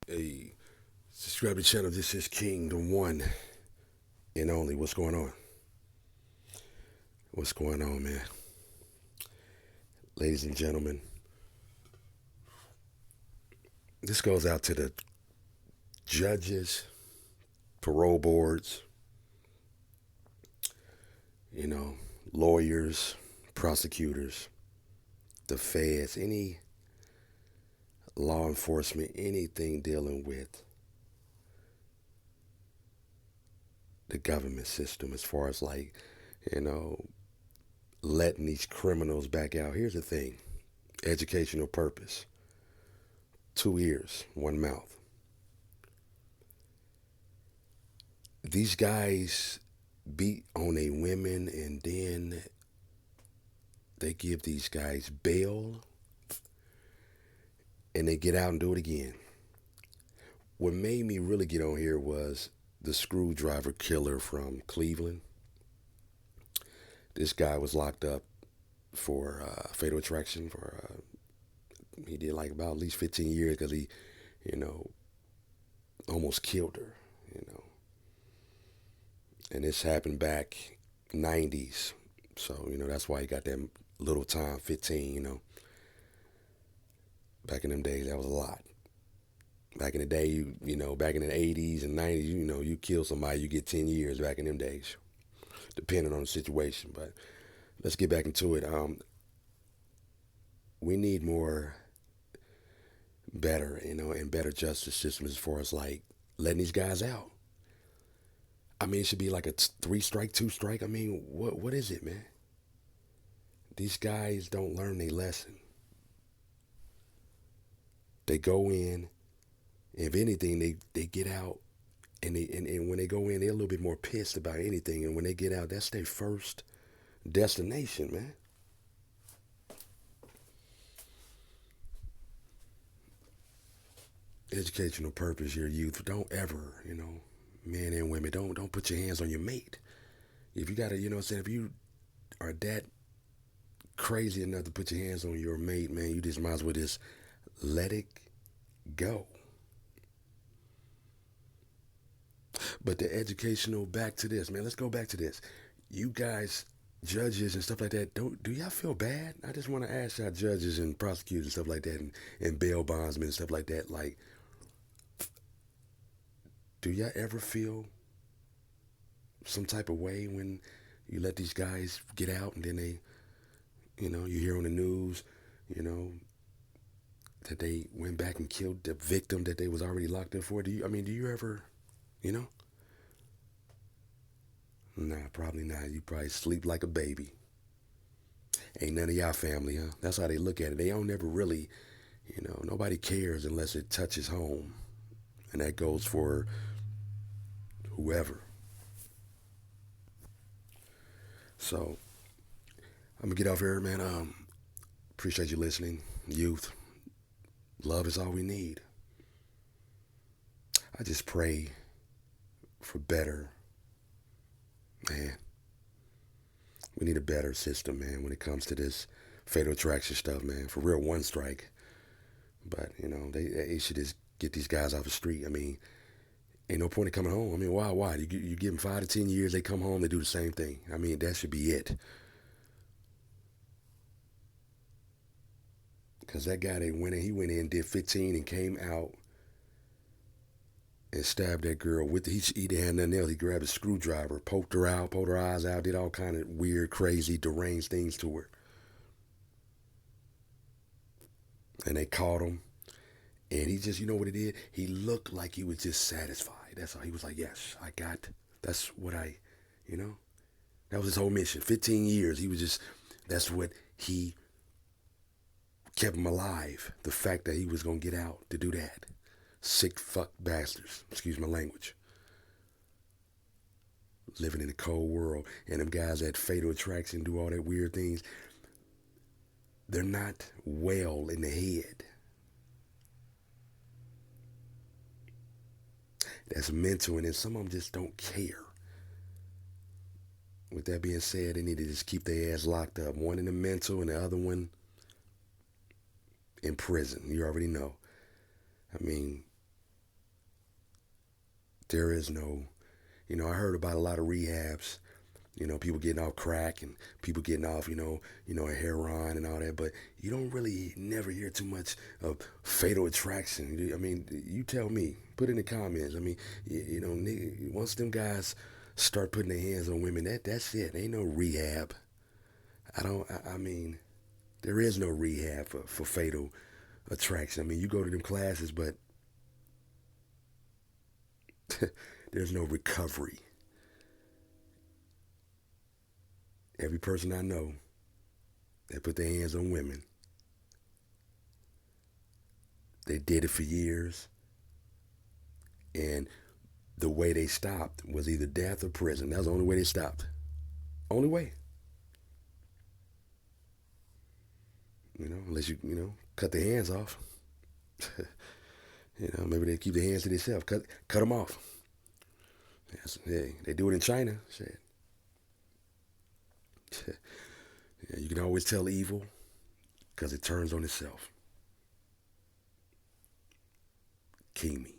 Hey, subscribe to the channel. This is King, the one and only. What's going on? What's going on, man? Ladies and gentlemen, this goes out to the judges, parole boards, you know, lawyers, prosecutors, the feds, any law enforcement, anything dealing with the government system as far as like, you know, letting these criminals back out. Here's the thing: educational purpose. 2 ears, one mouth. These guys beat on a women and then they give these guys bail and they get out and do it again. What made me really get on here was the screwdriver killer from Cleveland. This guy was locked up for fatal attraction for he did like about at least 15 years because he, you know, almost killed her, you know. And this happened back 90s. So, you know, that's why he got that little time, 15, you know. Back in them days, that was a lot. Back in the day, back in the 80s and 90s, you kill somebody, you get 10 years back in them days, depending on the situation. But let's get back into it. We need more better, and better justice systems as far as like letting these guys out. I mean, it should be like a three strike, two strike. I mean, what is it, man? These guys don't learn their lesson. They go in, if anything, they get out, and when they go in, they're a little bit more pissed about anything. And when they get out, that's their first destination, man. Educational purpose, your youth. Don't ever, men and women, don't put your hands on your mate. If you gotta, what I'm saying, if you are that crazy enough to put your hands on your mate, man, you just might as well just let it go. But the educational, back to this, man. Let's go back to this. You guys, judges and stuff like that, do y'all feel bad? I just want to ask y'all, judges and prosecutors and stuff like that, and bail bondsmen and stuff like that. Like, do y'all ever feel some type of way when you let these guys get out and then they, you hear on the news, you know, that they went back and killed the victim that they was already locked up for? Do you ever, you know? Nah, probably not. You probably sleep like a baby. Ain't none of y'all family, huh? That's how they look at it. They don't ever really, nobody cares unless it touches home. And that goes for whoever. So, I'm gonna get off here, man. Appreciate you listening. Youth, love is all we need. I just pray for better, man. We need a better system, man, when it comes to this fatal attraction stuff, man. For real, one strike. But, they should just get these guys off the street. I mean, ain't no point in coming home. I mean, why? Why? You give them 5 to 10 years, they come home, they do the same thing. I mean, that should be it. Because that guy that went in, he went in, did 15 and came out and stabbed that girl with he didn't have nothing else. He grabbed a screwdriver, poked her out, poked her eyes out, did all kind of weird, crazy, deranged things to her. And they caught him. And he just, you know what he did? He looked like he was just satisfied. That's all. He was like, yes, I got, that's what you know? That was his whole mission. 15 years. He was just, that's what he kept him alive. The fact that he was going to get out to do that. Sick fuck bastards. Excuse my language. Living in a cold world. And them guys that fatal attraction do all that weird things. They're not well in the head. That's mental, and then some of them just don't care. With that being said, they need to just keep their ass locked up. One in the mental and the other one in prison. You already know. I mean, There is no, I heard about a lot of rehabs. People getting off crack and people getting off, a heroin and all that. But you don't really never hear too much of fatal attraction. I mean, you tell me. Put in the comments. I mean, once them guys start putting their hands on women, that's it. Ain't no rehab. I mean, there is no rehab for fatal attraction. I mean, you go to them classes, but there's no recovery. Every person I know that put their hands on women, they did it for years, and the way they stopped was either death or prison. That was the only way they stopped. Only way. Unless cut their hands off. Maybe they keep their hands to themselves. Cut them off. Yes, hey, they do it in China. Shit. Yeah, you can always tell evil because it turns on itself. King me.